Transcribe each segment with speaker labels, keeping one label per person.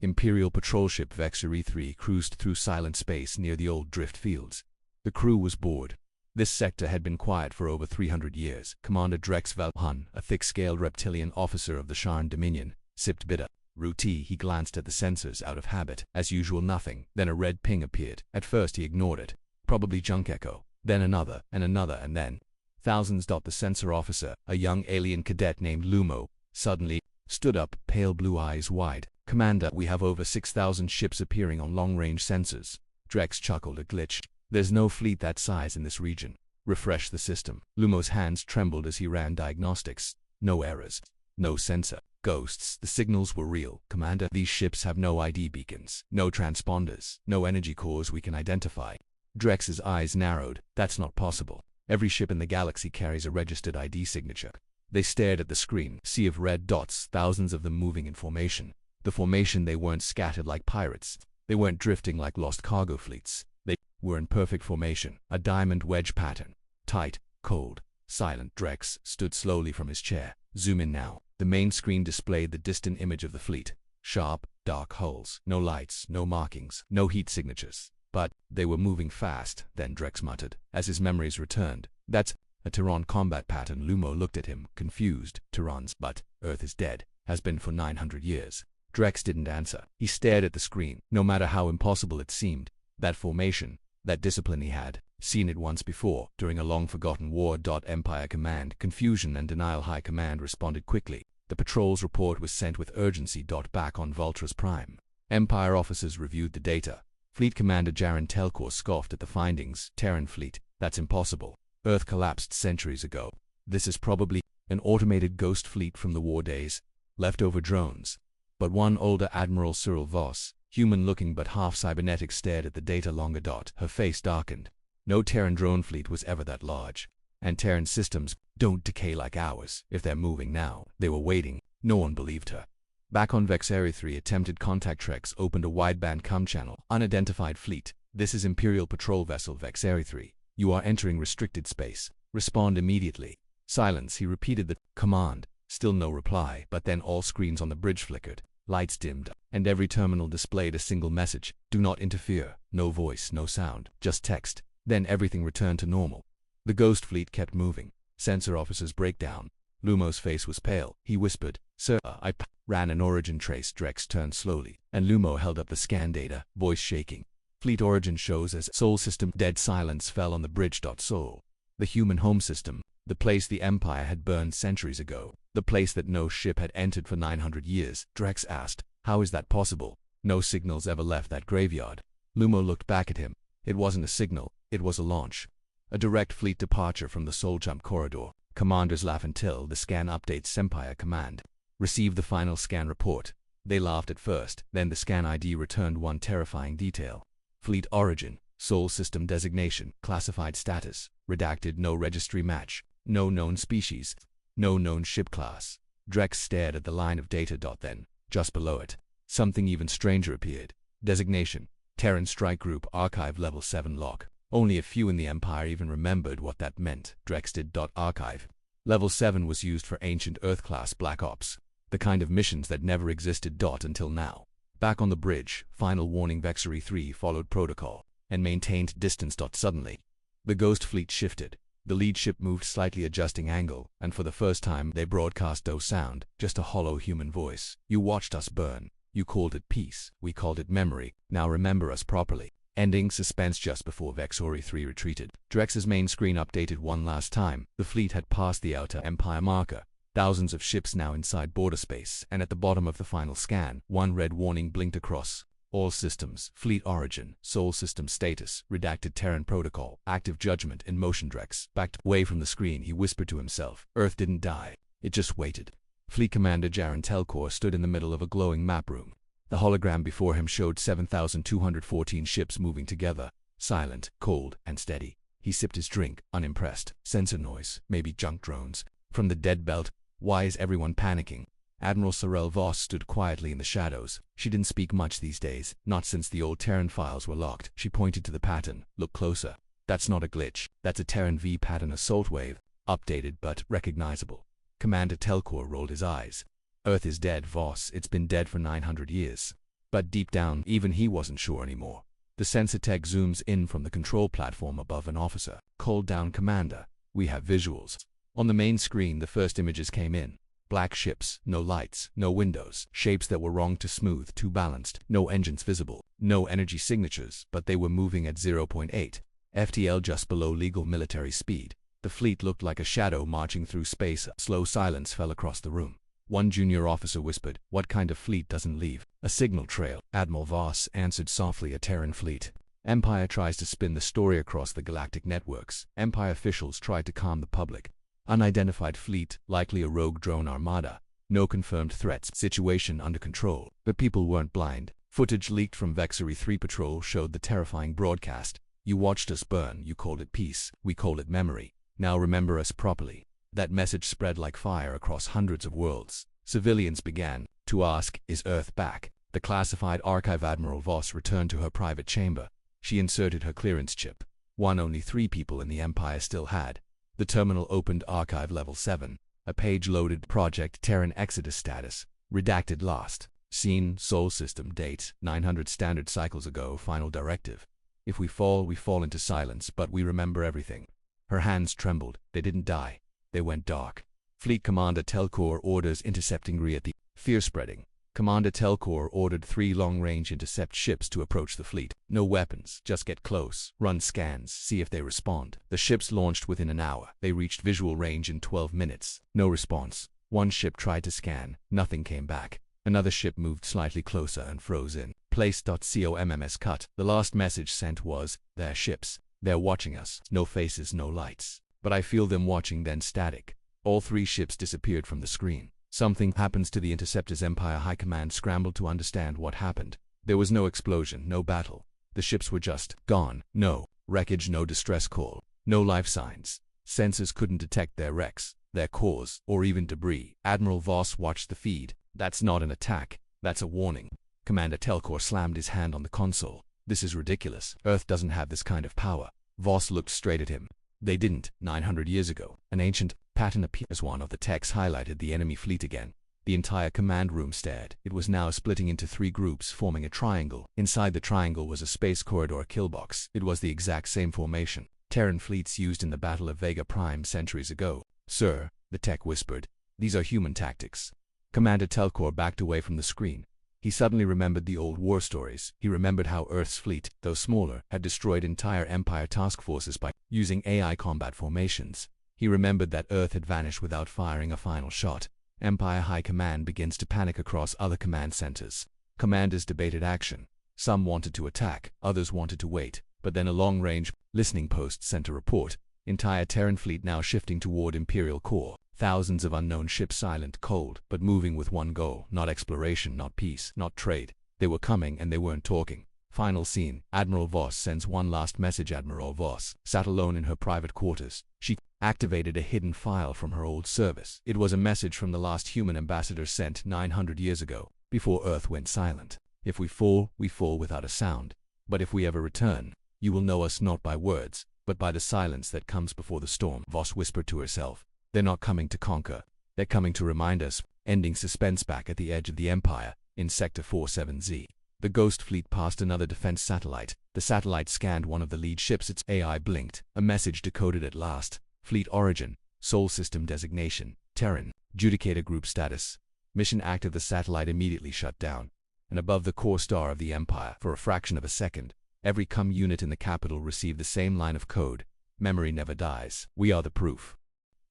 Speaker 1: Imperial patrol ship Vexery 3 cruised through silent space near the old drift fields. The crew was bored. This sector had been quiet for over 300 years. Commander Drex Valhun, a thick-scaled reptilian officer of the Sharn Dominion, sipped bitter root tea. He glanced at the sensors out of habit. As usual, nothing. Then a red ping appeared. At first he ignored it. Probably junk echo. Then another, and then thousands. The sensor officer, a young alien cadet named Lumo, suddenly stood up, pale blue eyes wide. Commander, we have over 6,000 ships appearing on long-range sensors. Drex chuckled. A glitch. There's no fleet that size in this region. Refresh the system. Lumo's hands trembled as he ran diagnostics. No errors. No sensor. Ghosts. The signals were real. Commander, these ships have no ID beacons, no transponders, no energy cores we can identify. Drex's eyes narrowed. That's not possible. Every ship in the galaxy carries a registered ID signature. They stared at the screen. Sea of red dots, thousands of them moving in formation. The formation, they weren't scattered like pirates. They weren't drifting like lost cargo fleets. They were in perfect formation, a diamond wedge pattern. Tight, cold, silent. Drex stood slowly from his chair. Zoom in now. The main screen displayed the distant image of the fleet. Sharp, dark hulls. No lights, no markings, no heat signatures. But they were moving fast. Then Drex muttered, as his memories returned. That's a Terran combat pattern. Lumo looked at him, confused. Terrans, but Earth is dead. Has been for 900 years. Drex didn't answer. He stared at the screen. No matter how impossible it seemed, that formation, that discipline, he had seen it once before, during a long-forgotten war. Empire Command, confusion and denial. High Command responded quickly. The patrol's report was sent with urgency. Back on Vultras Prime. Empire officers reviewed the data. Fleet Commander Jaren Telkor scoffed at the findings. Terran fleet, that's impossible. Earth collapsed centuries ago. This is probably an automated ghost fleet from the war days. Leftover drones. But one older Admiral Cyril Voss, human-looking but half-cybernetic, stared at the data longer. Her face darkened. No Terran drone fleet was ever that large. And Terran systems don't decay like ours. If they're moving now, they were waiting. No one believed her. Back on Vexery 3, attempted contact. Trex opened a wideband comm channel. Unidentified fleet. This is Imperial patrol vessel Vexery 3. You are entering restricted space. Respond immediately. Silence. He repeated the command. Still no reply. But then all screens on the bridge flickered. Lights dimmed, and every terminal displayed a single message. Do not interfere. No voice, no sound, just text. Then everything returned to normal. The ghost fleet kept moving. Sensor officers breakdown. Lumo's face was pale. He whispered, Sir, I ran an origin trace. Drex turned slowly, and Lumo held up the scan data, voice shaking. Fleet origin shows as Sol system. Dead silence fell on the bridge. Sol. The human home system, the place the Empire had burned centuries ago, the place that no ship had entered for 900 years. Drex asked, how is that possible? No signals ever left that graveyard. Lumo looked back at him. It wasn't a signal, it was a launch. A direct fleet departure from the Sol Jump corridor. Commanders laugh until the scan updates. Empire Command. Receive the final scan report. They laughed at first, then the scan ID returned one terrifying detail. Fleet origin, Sol system designation, classified status, redacted, no registry match, no known species, no known ship class. Drex stared at the line of data. Then, just below it, something even stranger appeared. Designation, Terran Strike Group, Archive Level 7 lock. Only a few in the Empire even remembered what that meant. Drex did. Archive. Level 7 was used for ancient Earth-class Black Ops, the kind of missions that never existed. Until now. Back on the bridge, final warning. Vexery 3 followed protocol and maintained distance. Suddenly, the ghost fleet shifted. The lead ship moved slightly, adjusting angle, and for the first time they broadcast no sound, just a hollow human voice. You watched us burn. You called it peace. We called it memory. Now remember us properly. Ending suspense. Just before Vexery 3 retreated, Drex's main screen updated one last time. The fleet had passed the outer Empire marker. Thousands of ships now inside border space, and at the bottom of the final scan, one red warning blinked across. All systems, fleet origin, Sol system status, redacted Terran protocol, active judgment in motion. Drex backed away from the screen. He whispered to himself, Earth didn't die. It just waited. Fleet Commander Jaren Telkor stood in the middle of a glowing map room. The hologram before him showed 7,214 ships moving together, silent, cold, and steady. He sipped his drink, unimpressed. Sensor noise, maybe junk drones. From the dead belt. Why is everyone panicking? Admiral Cyril Voss stood quietly in the shadows. She didn't speak much these days, not since the old Terran files were locked. She pointed to the pattern. Look closer. That's not a glitch. That's a Terran V pattern assault wave. Updated but recognizable. Commander Telkor rolled his eyes. Earth is dead, Voss. It's been dead for 900 years. But deep down, even he wasn't sure anymore. The sensor tech zooms in from the control platform above an officer. "Call down, Commander. We have visuals." On the main screen, the first images came in. Black ships, no lights, no windows, shapes that were wrong, too smooth, too balanced, no engines visible, no energy signatures, but they were moving at 0.8 FTL, just below legal military speed. The fleet looked like a shadow marching through space. A slow silence fell across the room. One junior officer whispered, "What kind of fleet doesn't leave a signal trail?" Admiral Voss answered softly, "A Terran fleet." Empire tries to spin the story across the galactic networks. Empire officials tried to calm the public. Unidentified fleet, likely a rogue drone armada. No confirmed threats. Situation under control. But people weren't blind. Footage leaked from Vexery 3 patrol showed the terrifying broadcast. "You watched us burn. You called it peace. We called it memory. Now remember us properly." That message spread like fire across hundreds of worlds. Civilians began to ask, "Is Earth back?" The classified archive. Admiral Voss returned to her private chamber. She inserted her clearance chip. One only 3 people in the Empire still had. The terminal opened. Archive level 7. A page loaded. Project Terran Exodus status. Redacted. Lost. Scene, Sol system. Date, 900 standard cycles ago. Final directive. "If we fall into silence, but we remember everything." Her hands trembled. They didn't die. They went dark. Fleet Commander Telcor orders intercepting. At the fear spreading. Commander Telcor ordered 3 long-range intercept ships to approach the fleet. "No weapons, just get close, run scans, see if they respond." The ships launched within an hour. They reached visual range in 12 minutes. No response. One ship tried to scan. Nothing came back. Another ship moved slightly closer and froze in place. COMMS cut. The last message sent was, "They're ships. They're watching us. No faces, no lights. But I feel them watching." Then static. All 3 ships disappeared from the screen. Something happens to the interceptors. Empire High Command scrambled to understand what happened. There was no explosion, no battle. The ships were just gone. No wreckage, no distress call, no life signs. Sensors couldn't detect their wrecks, their cores, or even debris. Admiral Voss watched the feed. "That's not an attack. That's a warning." Commander Telcor slammed his hand on the console. "This is ridiculous. Earth doesn't have this kind of power." Voss looked straight at him. "They didn't, 900 years ago." An ancient pattern appeared as one of the techs highlighted the enemy fleet again. The entire command room stared. It was now splitting into 3 groups, forming a triangle. Inside the triangle was a space corridor killbox. It was the exact same formation Terran fleets used in the Battle of Vega Prime centuries ago. "Sir," the tech whispered, "these are human tactics." Commander Telcor backed away from the screen. He suddenly remembered the old war stories. He remembered how Earth's fleet, though smaller, had destroyed entire Empire task forces by using AI combat formations. He remembered that Earth had vanished without firing a final shot. Empire High Command begins to panic across other command centers. Commanders debated action. Some wanted to attack, others wanted to wait. But then a long-range listening post sent a report. Entire Terran fleet now shifting toward Imperial core. Thousands of unknown ships, silent, cold, but moving with one goal. Not exploration, not peace, not trade. They were coming and they weren't talking. Final scene. Admiral Voss sends one last message. Admiral Voss sat alone in her private quarters. She activated a hidden file from her old service. It was a message from the last human ambassador sent 900 years ago, before Earth went silent. "If we fall without a sound. But if we ever return, you will know us not by words, but by the silence that comes before the storm." Voss whispered to herself. "They're not coming to conquer. They're coming to remind us." Ending suspense. Back at the edge of the Empire, in Sector 47Z. The Ghost fleet passed another defense satellite. The satellite scanned one of the lead ships. Its AI blinked. A message decoded at last. Fleet origin, Sol system designation, Terran, Judicator group status. Mission active. The satellite immediately shut down. And above the core star of the Empire, for a fraction of a second, every unit in the capital received the same line of code. "Memory never dies. We are the proof."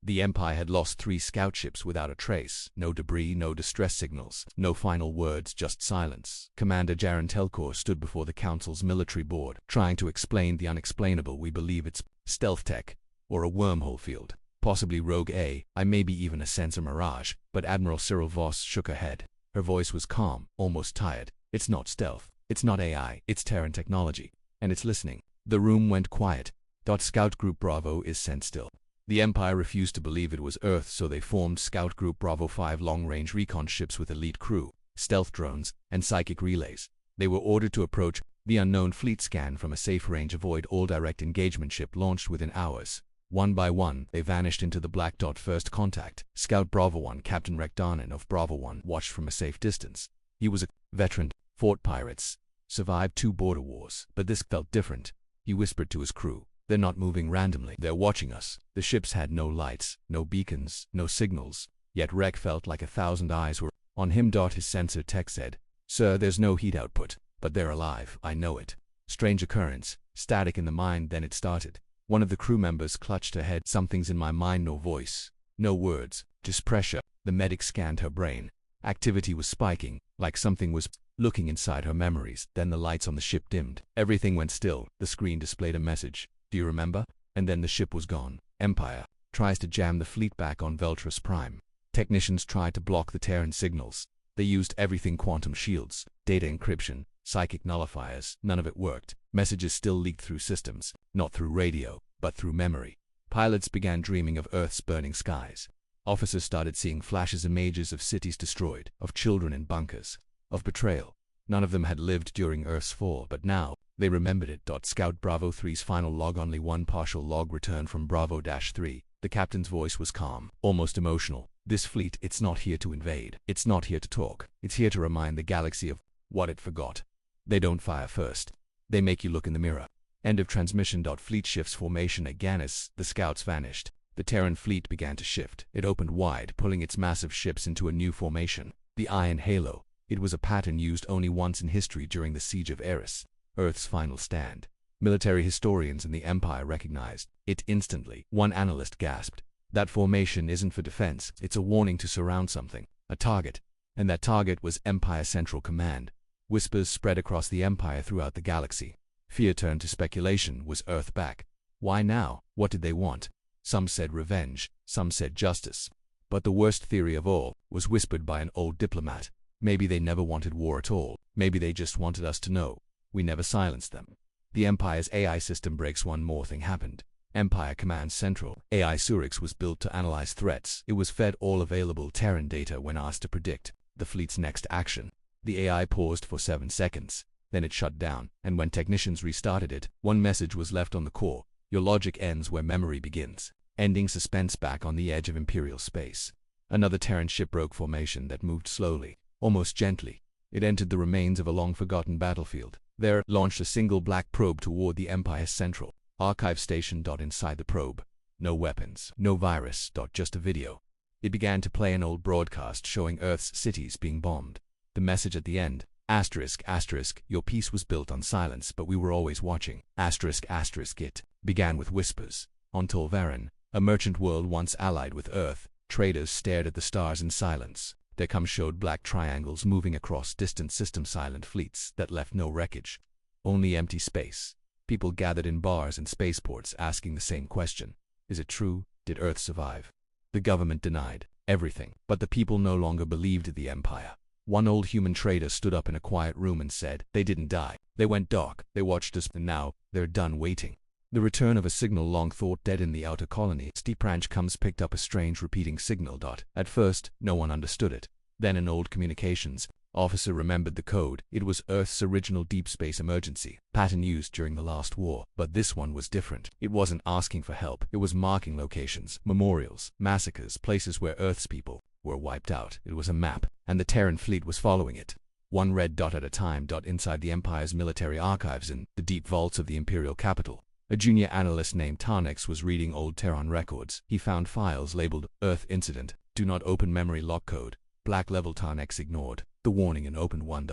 Speaker 1: The Empire had lost 3 scout ships without a trace. No debris, no distress signals, no final words, just silence. Commander Jaron Telcor stood before the Council's military board, trying to explain the unexplainable. "We believe it's stealth tech, or a wormhole field. Possibly rogue AI, maybe even a sensor mirage." But Admiral Cyril Voss shook her head. Her voice was calm, almost tired. "It's not stealth. It's not AI. It's Terran technology. And it's listening." The room went quiet. Scout Group Bravo is sent still. The Empire refused to believe it was Earth, so they formed Scout Group Bravo 5 long-range recon ships with elite crew, stealth drones, and psychic relays. They were ordered to approach the unknown fleet. Scan from a safe range. Avoid all direct engagement. Ship launched within hours. One by one, they vanished into the black dot. First contact. Scout Bravo 1 Captain Rekdanen of Bravo 1 watched from a safe distance. He was a veteran fought pirates, survived 2 border wars. But this felt different. He whispered to his crew. They're not moving randomly. They're watching us. The ships had no lights, no beacons, no signals. Yet Rek felt like 1,000 eyes were on him. His sensor tech said, "Sir, there's no heat output, but they're alive. I know it." Strange occurrence. Static in the mind. Then it started. One of the crew members clutched her head. "Something's in my mind." No voice, no words, just pressure. The medic scanned her brain. Activity was spiking, like something was looking inside her memories. Then the lights on the ship dimmed. Everything went still. The screen displayed a message. "Do you remember?" And then the ship was gone. Empire tries to jam the fleet back on Veltris Prime. Technicians tried to block the Terran signals. They used everything: quantum shields, data encryption, psychic nullifiers. None of it worked. Messages still leaked through systems, not through radio, but through memory. Pilots began dreaming of Earth's burning skies. Officers started seeing flashes, images of cities destroyed, of children in bunkers, of betrayal. None of them had lived during Earth's fall, but now they remembered it. Scout Bravo 3's final log. Only one partial log returned from Bravo-3. The captain's voice was calm, almost emotional. "This fleet, it's not here to invade. It's not here to talk. It's here to remind the galaxy of what it forgot. They don't fire first. They make you look in the mirror." End of transmission. Fleet shifts formation again. As the scouts vanished, the Terran fleet began to shift. It opened wide, pulling its massive ships into a new formation. The Iron Halo. It was a pattern used only once in history, during the Siege of Eris, Earth's final stand. Military historians in the Empire recognized it instantly. One analyst gasped, "That formation isn't for defense. It's a warning to surround something, a target." And that target was Empire Central Command. Whispers spread across the Empire throughout the galaxy. Fear turned to speculation. Was Earth back? Why now? What did they want? Some said revenge, some said justice. But the worst theory of all was whispered by an old diplomat. Maybe they never wanted war at all. Maybe they just wanted us to know. We never silenced them. The Empire's AI system breaks. One more thing happened. Empire Command Central, AI Surix, was built to analyze threats. It was fed all available Terran data when asked to predict the fleet's next action. The AI paused for 7 seconds. Then it shut down, and when technicians restarted it, one message was left on the core: "Your logic ends where memory begins," ending suspense back on the edge of Imperial space. Another Terran ship broke formation that moved slowly, almost gently. It entered the remains of a long-forgotten battlefield. There, launched a single black probe toward the Empire's Central Archive Station. Inside the probe, no weapons, no virus. Just a video. It began to play an old broadcast showing Earth's cities being bombed. The message at the end: "****, your peace was built on silence, but we were always watching. ****, it began with whispers. On Tolvarin, a merchant world once allied with Earth, traders stared at the stars in silence. Their com showed black triangles moving across distant systems, silent fleets that left no wreckage. Only empty space. People gathered in bars and spaceports asking the same question: is it true? Did Earth survive? The government denied everything, but the people no longer believed the Empire. One old human trader stood up in a quiet room and said, "They didn't die. They went dark. They watched us, and now they're done waiting." The return of a signal long thought dead in the outer colony. Steep Ranch Comes picked up a strange repeating signal. At first, no one understood it. Then an old communications officer remembered the code. It was Earth's original deep space emergency pattern used during the last war. But this one was different. It wasn't asking for help. It was marking locations, memorials, massacres, places where Earth's people were wiped out. It was a map, and the Terran fleet was following it, one red dot at a time. Inside the Empire's military archives in the deep vaults of the Imperial capital, a junior analyst named Tarnex was reading old Terran records. He found files labeled Earth Incident, Do Not Open Memory Lock Code. Black level. Tarnex ignored the warning and opened one.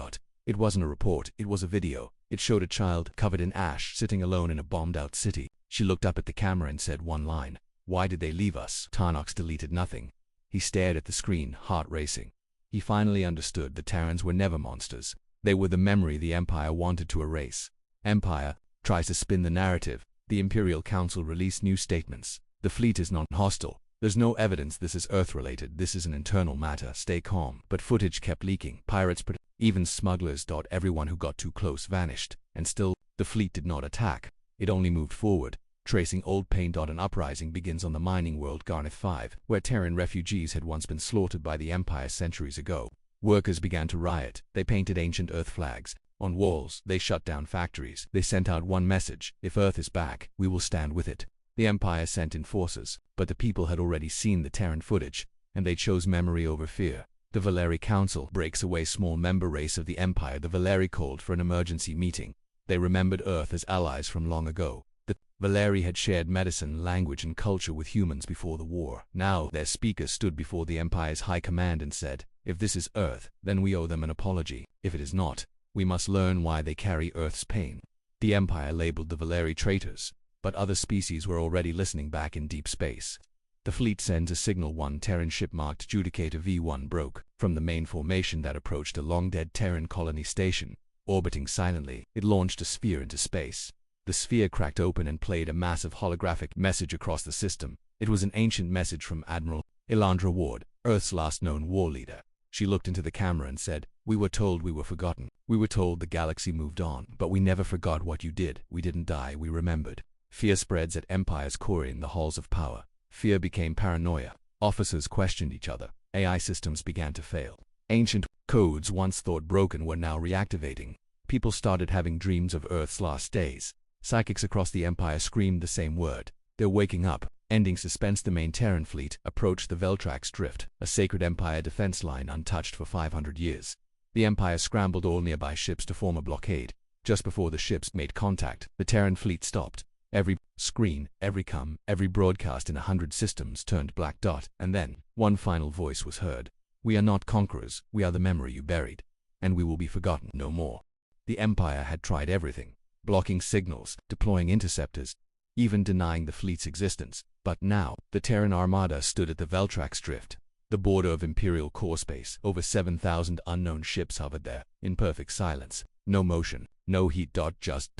Speaker 1: It wasn't a report, it was a video. It showed a child covered in ash sitting alone in a bombed-out city. She looked up at the camera and said one line: "Why did they leave us?" Tarnox deleted nothing. He stared at the screen, heart racing. He finally understood. The Terrans were never monsters. They were the memory the Empire wanted to erase. Empire tries to spin the narrative. The Imperial Council released new statements. The fleet is non-hostile. There's no evidence this is Earth-related. This is an internal matter. Stay calm. But footage kept leaking. Pirates, even smugglers. Everyone who got too close vanished. And still, the fleet did not attack. It only moved forward, tracing old pain. An uprising begins on the mining world Garneth 5, where Terran refugees had once been slaughtered by the Empire centuries ago. Workers began to riot. They painted ancient Earth flags on walls. They shut down factories. They sent out one message: if Earth is back, we will stand with it. The Empire sent in forces, but the people had already seen the Terran footage, and they chose memory over fear. The Valeri Council breaks away. Small member race of the Empire. The Valeri called for an emergency meeting. They remembered Earth as allies from long ago. The Valeri had shared medicine, language, and culture with humans before the war. Now, their speaker stood before the Empire's high command and said, "If this is Earth, then we owe them an apology. If it is not, we must learn why they carry Earth's pain." The Empire labeled the Valeri traitors, but other species were already listening back in deep space. The fleet sends a signal. One Terran ship marked Judicator V1 broke from the main formation that approached a long-dead Terran colony station. Orbiting silently, it launched a sphere into space. The sphere cracked open and played a massive holographic message across the system. It was an ancient message from Admiral Elandra Ward, Earth's last known war leader. She looked into the camera and said, "We were told we were forgotten. We were told the galaxy moved on, but we never forgot what you did. We didn't die, we remembered." Fear spreads at Empire's core in the halls of power. Fear became paranoia. Officers questioned each other. AI systems began to fail. Ancient codes once thought broken were now reactivating. People started having dreams of Earth's last days. Psychics across the Empire screamed the same word. They're waking up. Ending suspense. The main Terran fleet approached the Veltrax Drift, a sacred Empire defense line untouched for 500 years. The Empire scrambled all nearby ships to form a blockade. Just before the ships made contact, the Terran fleet stopped. Every screen, every broadcast in 100 systems turned black dot, and then one final voice was heard. "We are not conquerors, we are the memory you buried, and we will be forgotten no more." The Empire had tried everything, blocking signals, deploying interceptors, even denying the fleet's existence. But now, the Terran Armada stood at the Veltrax Drift, the border of Imperial core space. Over 7,000 unknown ships hovered there, in perfect silence. No motion, no heat. Just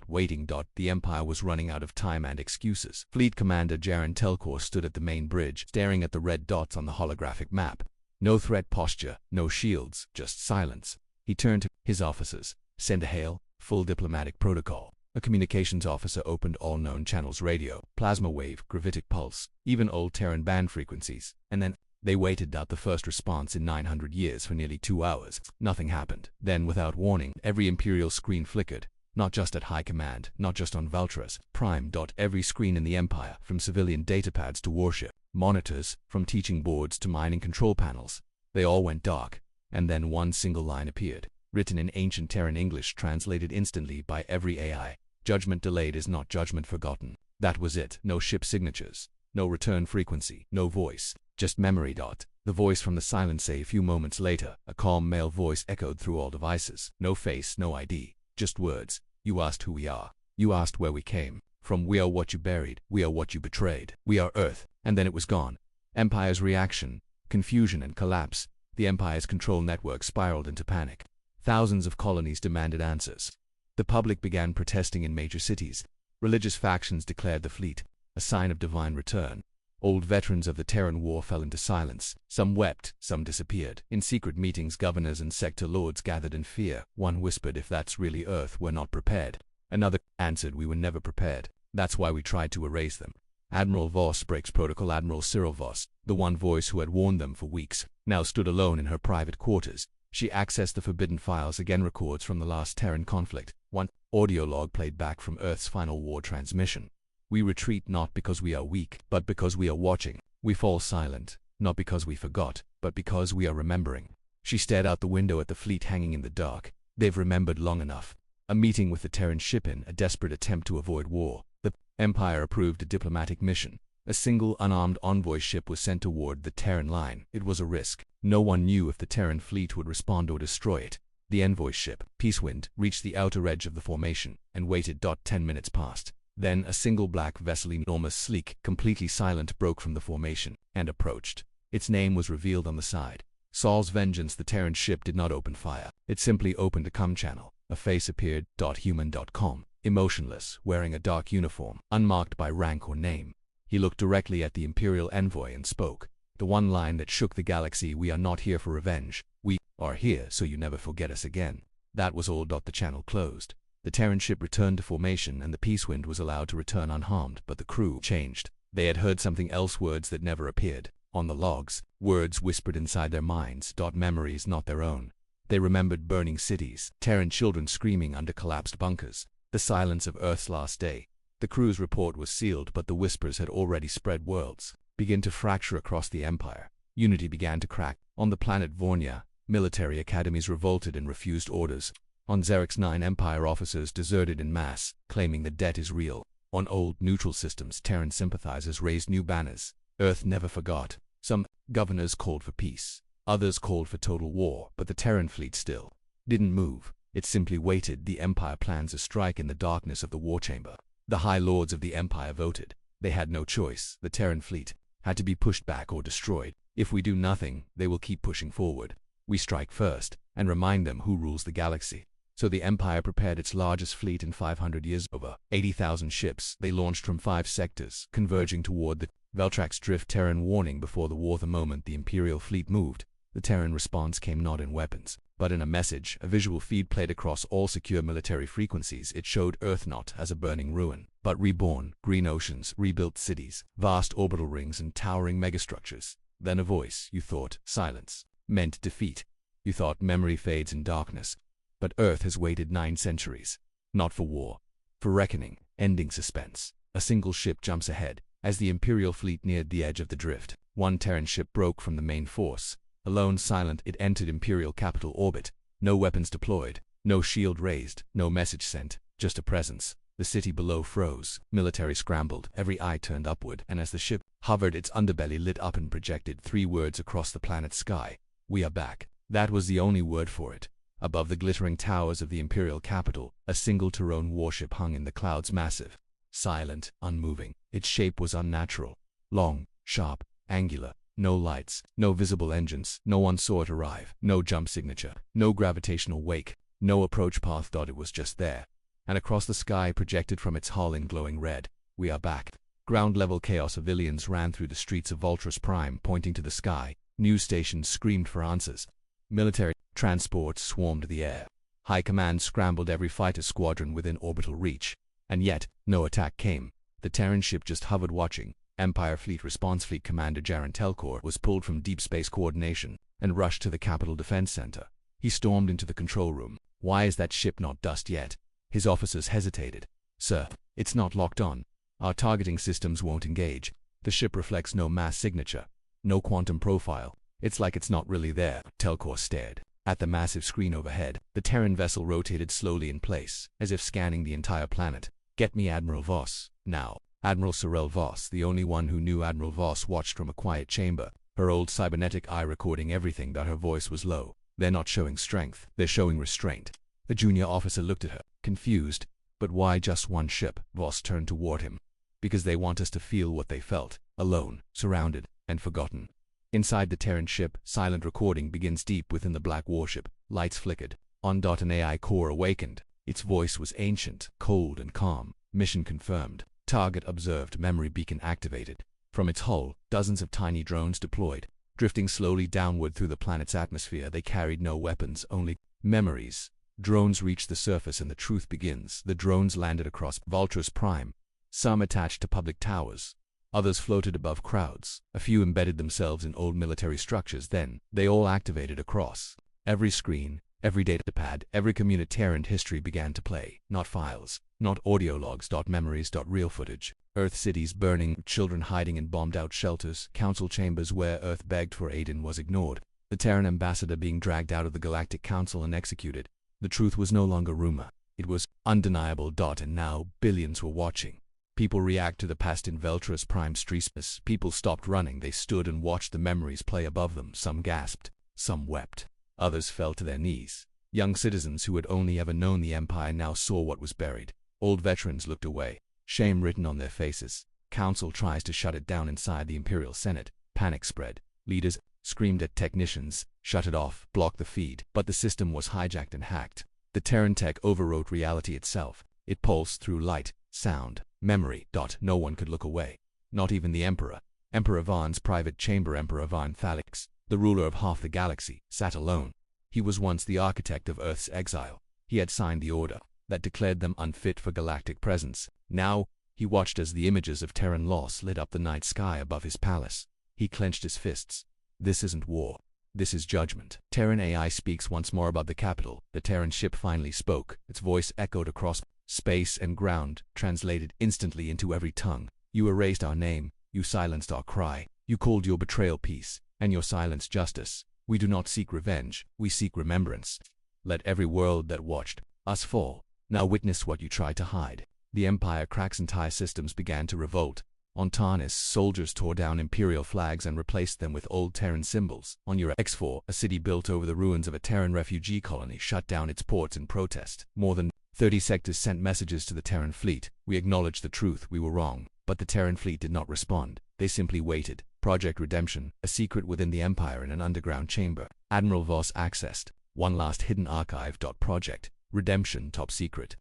Speaker 1: waiting. The Empire was running out of time and excuses. Fleet Commander Jaren Telkor stood at the main bridge, staring at the red dots on the holographic map. No threat posture, no shields, just silence. He turned to his officers. "Send a hail, full diplomatic protocol." A communications officer opened all known channels: radio, plasma wave, gravitic pulse, even old Terran band frequencies. And then they waited. The first response in 900 years. For nearly 2 hours, nothing happened. Then, without warning, every Imperial screen flickered. Not just at high command, not just on Valtras Prime. Every screen in the Empire, from civilian datapads to warship monitors, from teaching boards to mining control panels, they all went dark. And then one single line appeared, written in ancient Terran English, translated instantly by every AI. "Judgment delayed is not judgment forgotten." That was it. No ship signatures, no return frequency, no voice, just memory. The voice from the silence. A few moments later, a calm male voice echoed through all devices. No face, no ID, just words. "You asked who we are. You asked where we came from. We are what you buried. We are what you betrayed. We are Earth." And then it was gone. Empire's reaction: confusion and collapse. The Empire's control network spiraled into panic. Thousands of colonies demanded answers. The public began protesting in major cities. Religious factions declared the fleet a sign of divine return. Old veterans of the Terran War fell into silence. Some wept, some disappeared. In secret meetings, governors and sector lords gathered in fear. One whispered, "If that's really Earth, we're not prepared." Another answered, "We were never prepared. That's why we tried to erase them." Admiral Voss breaks protocol. Admiral Cyril Voss, the one voice who had warned them for weeks, now stood alone in her private quarters. She accessed the forbidden files. Again, records from the last Terran conflict. One audio log played back from Earth's final war transmission. "We retreat not because we are weak, but because we are watching. We fall silent, not because we forgot, but because we are remembering." She stared out the window at the fleet hanging in the dark. "They've remembered long enough." A meeting with the Terran ship in a desperate attempt to avoid war. The Empire approved a diplomatic mission. A single unarmed envoy ship was sent toward the Terran line. It was a risk. No one knew if the Terran fleet would respond or destroy it. The envoy ship, Peacewind, reached the outer edge of the formation and waited. 10 minutes passed. Then a single black vessel, enormous, sleek, completely silent, broke from the formation and approached. Its name was revealed on the side. Saul's Vengeance. The Terran ship did not open fire. It simply opened a com channel. A face appeared. Human.com. Emotionless, wearing a dark uniform, unmarked by rank or name. He looked directly at the Imperial envoy and spoke. The one line that shook the galaxy: "We are not here for revenge. We are here so you never forget us again." That was all. The channel closed. The Terran ship returned to formation and the Peacewind was allowed to return unharmed, but the crew changed. They had heard something else, words that never appeared on the logs, words whispered inside their minds. Memories not their own. They remembered burning cities, Terran children screaming under collapsed bunkers, the silence of Earth's last day. The crew's report was sealed, but the whispers had already spread. Worlds begin to fracture across the Empire. Unity began to crack. On the planet Vornia, military academies revolted and refused orders. On Xerix 9, Empire officers deserted in mass, claiming the debt is real. On old neutral systems, Terran sympathizers raised new banners. Earth never forgot. Some governors called for peace. Others called for total war, but the Terran fleet still didn't move. It simply waited. The Empire plans a strike in the darkness of the war chamber. The High Lords of the Empire voted. They had no choice. The Terran fleet had to be pushed back or destroyed. If we do nothing, they will keep pushing forward. We strike first, and remind them who rules the galaxy. So the Empire prepared its largest fleet in 500 years, over 80,000 ships. They launched from 5 sectors, converging toward the Veltrax drift. Terran warning before the war. The moment the Imperial fleet moved, the Terran response came not in weapons, but in a message. A visual feed played across all secure military frequencies. It showed Earth not as a burning ruin, but reborn, green oceans, rebuilt cities, vast orbital rings and towering megastructures. Then a voice. You thought silence meant defeat. You thought memory fades in darkness. But Earth has waited 9 centuries. Not for war. For reckoning. Ending suspense. A single ship jumps ahead. As the Imperial fleet neared the edge of the drift, one Terran ship broke from the main force. Alone, silent, it entered Imperial capital orbit. No weapons deployed. No shield raised. No message sent. Just a presence. The city below froze. Military scrambled. Every eye turned upward. And as the ship hovered, its underbelly lit up and projected 3 words across the planet's sky. We are back. That was the only word for it. Above the glittering towers of the Imperial capital, a single Tyrone warship hung in the clouds, massive, silent, unmoving. Its shape was unnatural. Long, sharp, angular. No lights, no visible engines. No one saw it arrive. No jump signature. No gravitational wake. No approach path. It was just there. And across the sky, projected from its hull in glowing red, we are back. Ground-level chaos. Civilians ran through the streets of Voltrus Prime, pointing to the sky. News stations screamed for answers. Military transports swarmed the air. High command scrambled every fighter squadron within orbital reach. And yet, no attack came. The Terran ship just hovered, watching. Empire Fleet Response Fleet Commander Jaren Telkor was pulled from Deep Space Coordination and rushed to the Capital Defense Center. He stormed into the control room. Why is that ship not dust yet? His officers hesitated. Sir, it's not locked on. Our targeting systems won't engage. The ship reflects no mass signature. No quantum profile. It's like it's not really there. Telkor stared at the massive screen overhead. The Terran vessel rotated slowly in place, as if scanning the entire planet. Get me Admiral Voss, now. Admiral Sorel Voss, the only one who knew Admiral Voss, watched from a quiet chamber, her old cybernetic eye recording everything. That her voice was low. They're not showing strength, they're showing restraint. The junior officer looked at her, confused. But why just one ship? Voss turned toward him. Because they want us to feel what they felt, alone, surrounded, and forgotten. Inside the Terran ship, silent recording begins deep within the black warship. Lights flickered. An AI core awakened. Its voice was ancient, cold, and calm. Mission confirmed. Target observed. Memory beacon activated. From its hull, dozens of tiny drones deployed. Drifting slowly downward through the planet's atmosphere, they carried no weapons, only memories. Drones reached the surface and the truth begins. The drones landed across Voltrus Prime. Some attached to public towers. Others floated above crowds. A few embedded themselves in old military structures. Then, they all activated across. Every screen, every datapad, every communitarian history began to play. Not files, not audio logs, memories, real footage. Earth cities burning, children hiding in bombed-out shelters, council chambers where Earth begged for aid and was ignored. The Terran ambassador being dragged out of the Galactic Council and executed. The truth was no longer rumor. It was undeniable. And now, billions were watching. People react to the past in Veltrus Prime streets. People stopped running. They stood and watched the memories play above them. Some gasped. Some wept. Others fell to their knees. Young citizens who had only ever known the Empire now saw what was buried. Old veterans looked away, shame written on their faces. Council tries to shut it down inside the Imperial Senate. Panic spread. Leaders screamed at technicians, shut it off, block the feed. But the system was hijacked and hacked. The Terran tech overwrote reality itself. It pulsed through light, sound, memory. No one could look away. Not even the Emperor. Emperor Van's private chamber. Emperor Van Thalix, the ruler of half the galaxy, sat alone. He was once the architect of Earth's exile. He had signed the order that declared them unfit for galactic presence. Now, he watched as the images of Terran loss lit up the night sky above his palace. He clenched his fists. This isn't war. This is judgment. Terran AI speaks once more above the capital. The Terran ship finally spoke. Its voice echoed across space and ground, translated instantly into every tongue. You erased our name. You silenced our cry. You called your betrayal peace. and your silence justice. We do not seek revenge, we seek remembrance. Let every world that watched us fall now witness what you tried to hide. The Empire cracks, entire systems began to revolt. On Tarnis, soldiers tore down Imperial flags and replaced them with old Terran symbols. On your X4, a city built over the ruins of a Terran refugee colony shut down its ports in protest. More than 30 sectors sent messages to the Terran fleet. We acknowledge the truth, we were wrong. But the Terran fleet did not respond. They simply waited. Project Redemption, a secret within the Empire in an underground chamber. Admiral Voss accessed. One last hidden archive. Project Redemption, top secret.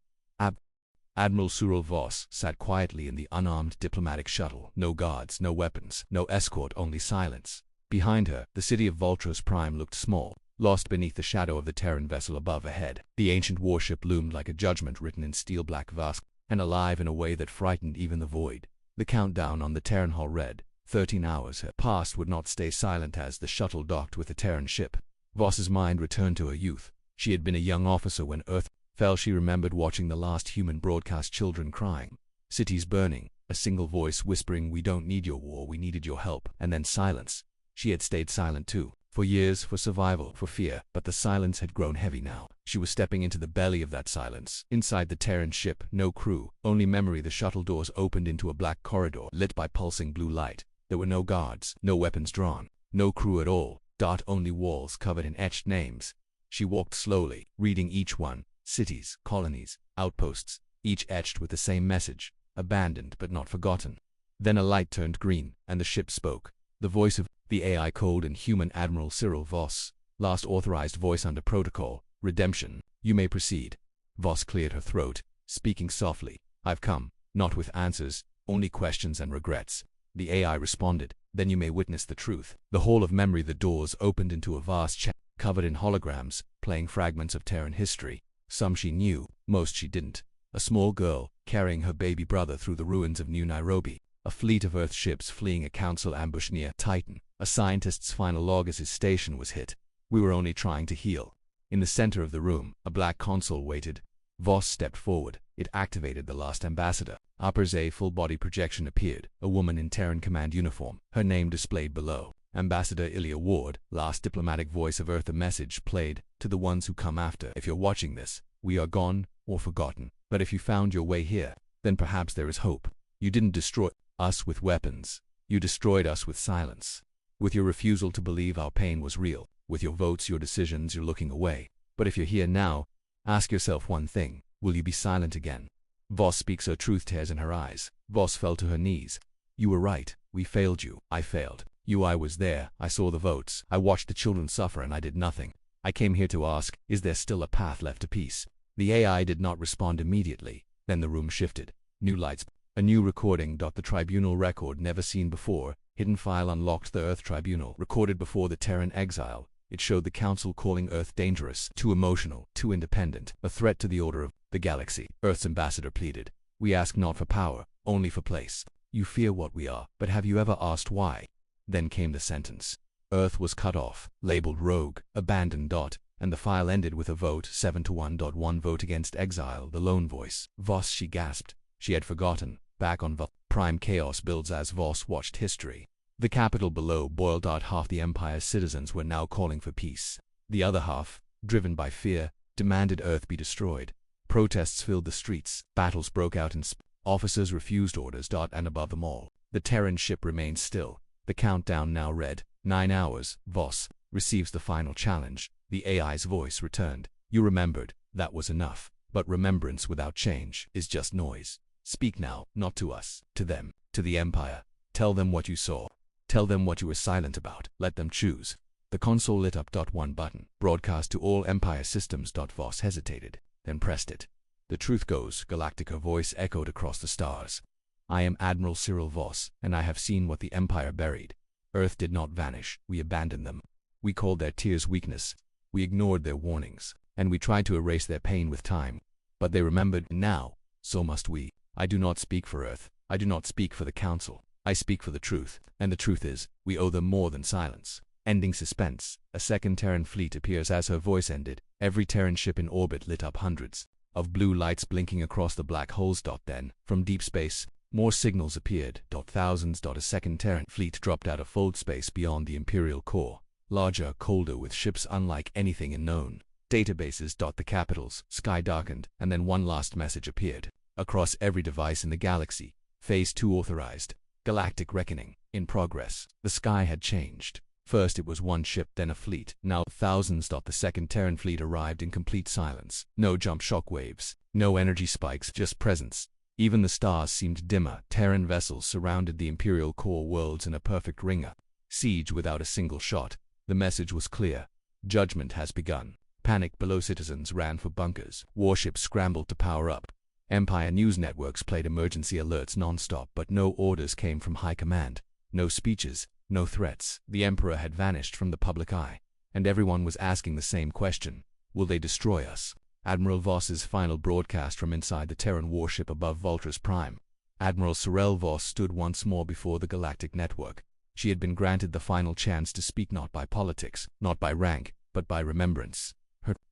Speaker 1: Admiral Cyril Voss sat quietly in the unarmed diplomatic shuttle. No guards, no weapons, no escort, only silence. Behind her, the city of Voltros Prime looked small, lost beneath the shadow of the Terran vessel above ahead. The ancient warship loomed like a judgment written in steel-black Vask, and alive in a way that frightened even the void. The countdown on the Terran hull read, 13 hours had passed would not stay silent as the shuttle docked with the Terran ship. Voss's mind returned to her youth. She had been a young officer when Earth fell. She remembered watching the last human broadcast, children crying, cities burning, a single voice whispering, "We don't need your war, we needed your help," and then silence. She had stayed silent too, for years, for survival, for fear, but the silence had grown heavy now. She was stepping into the belly of that silence. Inside the Terran ship, no crew, only memory. The shuttle doors opened into a black corridor lit by pulsing blue light. There were no guards, no weapons drawn, no crew at all. Only walls covered in etched names. She walked slowly, reading each one. Cities, colonies, outposts, each etched with the same message, abandoned but not forgotten. Then a light turned green, and the ship spoke. The voice of the AI code and human Admiral Cyril Voss, last authorized voice under protocol, Redemption. You may proceed. Voss cleared her throat, speaking softly. I've come, not with answers, only questions and regrets. The AI responded. Then you may witness the truth. The hall of memory. The doors opened into a vast chamber covered in holograms, playing fragments of Terran history. Some she knew, most she didn't. A small girl, carrying her baby brother through the ruins of New Nairobi. A fleet of Earth ships fleeing a council ambush near Titan. A scientist's final log as his station was hit. We were only trying to heal. In the center of the room, a black console waited. Voss stepped forward. It activated the last ambassador. Upper's a full-body projection appeared. A woman in Terran command uniform. Her name displayed below. Ambassador Ilya Ward, last diplomatic voice of Earth. A message played to the ones who come after. If you're watching this, we are gone or forgotten. But if you found your way here, then perhaps there is hope. You didn't destroy us with weapons. You destroyed us with silence. With your refusal to believe our pain was real. With your votes, your decisions, you're looking away. But if you're here now, ask yourself one thing. Will you be silent again? Voss speaks. Her truth tears in her eyes. Voss fell to her knees. You were right. We failed you. I failed. I was there. I saw the votes. I watched the children suffer and I did nothing. I came here to ask, is there still a path left to peace? The AI did not respond immediately. Then the room shifted. New lights. A new recording. The tribunal record never seen before. Hidden file unlocked. The Earth Tribunal. Recorded before the Terran exile. It showed the Council calling Earth dangerous, too emotional, too independent, a threat to the order of the galaxy. Earth's ambassador pleaded. We ask not for power, only for place. You fear what we are, but have you ever asked why? Then came the sentence. Earth was cut off, labeled rogue, abandoned. And the file ended with a vote, 7-1. One vote against exile. The lone voice. Voss, she gasped. She had forgotten. Back on Prime, chaos builds as Voss watched history. The capital below boiled. Half the Empire's citizens were now calling for peace. The other half, driven by fear, demanded Earth be destroyed. Protests filled the streets. Battles broke out in officers refused orders. And above them all, the Terran ship remained still. The countdown now read, 9 hours. Voss receives the final challenge. The AI's voice returned. You remembered. That was enough. But remembrance without change is just noise. Speak now, not to us, to them, to the Empire. Tell them what you saw. Tell them what you were silent about. Let them choose. The console lit up. One button. Broadcast to all Empire systems. Voss hesitated, then pressed it. The truth goes, Galactic. Her voice echoed across the stars. I am Admiral Cyril Voss, and I have seen what the Empire buried. Earth did not vanish. We abandoned them. We called their tears weakness. We ignored their warnings, and we tried to erase their pain with time. But they remembered. Now, so must we. I do not speak for Earth. I do not speak for the Council. I speak for the truth, and the truth is, we owe them more than silence. Ending suspense. A second Terran fleet appears as her voice ended. Every Terran ship in orbit lit up, hundreds of blue lights blinking across the black holes. Then, from deep space, More signals appeared. Thousands. A second Terran fleet dropped out of fold space beyond the Imperial core. Larger, colder, with ships unlike anything in known databases. The capitals. Sky darkened, and then one last message appeared. Across every device in the galaxy. Phase 2 authorized. Galactic reckoning in progress. The sky had changed. First it was one ship, then a fleet. Now thousands. The second Terran fleet arrived in complete silence. No jump shock waves. No energy spikes, just presence. Even the stars seemed dimmer. Terran vessels surrounded the Imperial core worlds in a perfect ring. Siege without a single shot. The message was clear. Judgment has begun. Panic below. Citizens ran for bunkers. Warships scrambled to power up. Empire news networks played emergency alerts non-stop, but no orders came from high command. No speeches, no threats. The Emperor had vanished from the public eye, and everyone was asking the same question. Will they destroy us? Admiral Voss's final broadcast from inside the Terran warship above Vultrus Prime. Admiral Sorel Voss stood once more before the Galactic Network. She had been granted the final chance to speak, not by politics, not by rank, but by remembrance.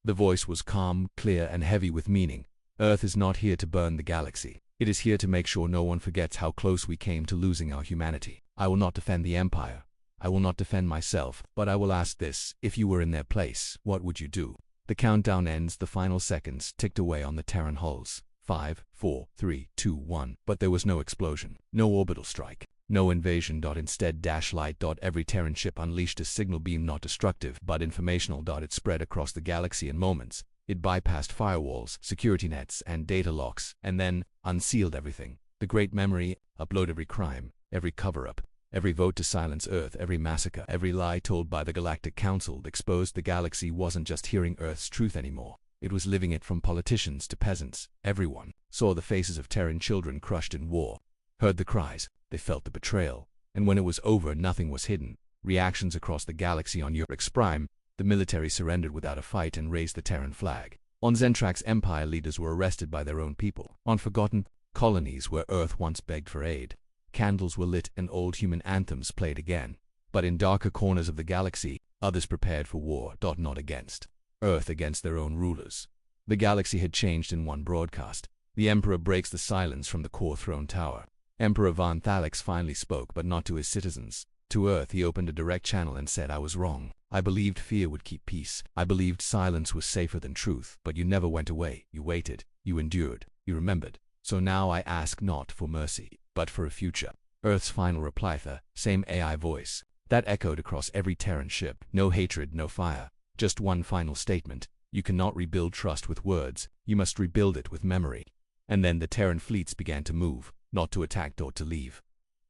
Speaker 1: The voice was calm, clear, and heavy with meaning. Earth is not here to burn the galaxy. It is here to make sure no one forgets how close we came to losing our humanity. I will not defend the Empire. I will not defend myself, but I will ask this: if you were in their place, what would you do? The countdown ends. The final seconds ticked away on the Terran hulls. 5, 4, 3, 2, 1. But there was no explosion, no orbital strike, no invasion. Instead, light. Every Terran ship unleashed a signal beam, not destructive, but informational. It spread across the galaxy in moments. It bypassed firewalls, security nets, and data locks, and then unsealed everything. The Great Memory uploaded every crime, every cover-up, every vote to silence Earth, every massacre, every lie told by the Galactic Council. Exposed. The galaxy wasn't just hearing Earth's truth anymore. It was living it. From politicians to peasants, everyone saw the faces of Terran children crushed in war, heard the cries, they felt the betrayal, and when it was over, nothing was hidden. Reactions across the galaxy. On Urix Prime, the military surrendered without a fight and raised the Terran flag. On Zentrax, Empire leaders were arrested by their own people. On forgotten colonies where Earth once begged for aid, candles were lit and old human anthems played again. But in darker corners of the galaxy, others prepared for war. Not against Earth, against their own rulers. The galaxy had changed in one broadcast. The Emperor breaks the silence from the core throne tower. Emperor Von Thalix finally spoke, but not to his citizens. To Earth he opened a direct channel and said, I was wrong. I believed fear would keep peace. I believed silence was safer than truth. But you never went away. You waited. You endured. You remembered. So now I ask not for mercy, but for a future. Earth's final reply, the same AI voice that echoed across every Terran ship. No hatred, no fire. Just one final statement. You cannot rebuild trust with words. You must rebuild it with memory. And then the Terran fleets began to move, not to attack or to leave.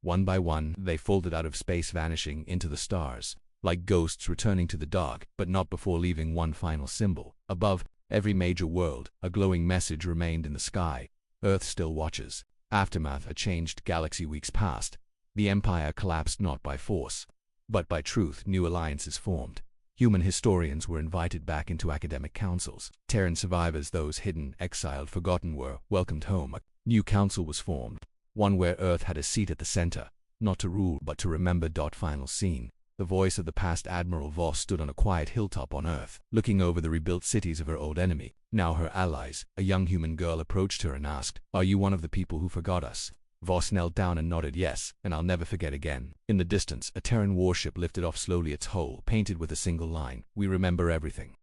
Speaker 1: One by one, they folded out of space, vanishing into the stars, like ghosts returning to the dark, but not before leaving one final symbol. Above every major world, a glowing message remained in the sky. Earth still watches. Aftermath. A changed galaxy. Weeks passed. The Empire collapsed not by force, but by truth. New alliances formed. Human historians were invited back into academic councils. Terran survivors, those hidden, exiled, forgotten, were welcomed home. A new council was formed, one where Earth had a seat at the center, not to rule but to remember. Final scene. The voice of the past. Admiral Voss stood on a quiet hilltop on Earth, looking over the rebuilt cities of her old enemy, now her allies. A young human girl approached her and asked, Are you one of the people who forgot us? Voss knelt down and nodded, Yes, and I'll never forget again. In the distance, a Terran warship lifted off slowly, its hull painted with a single line, We remember everything.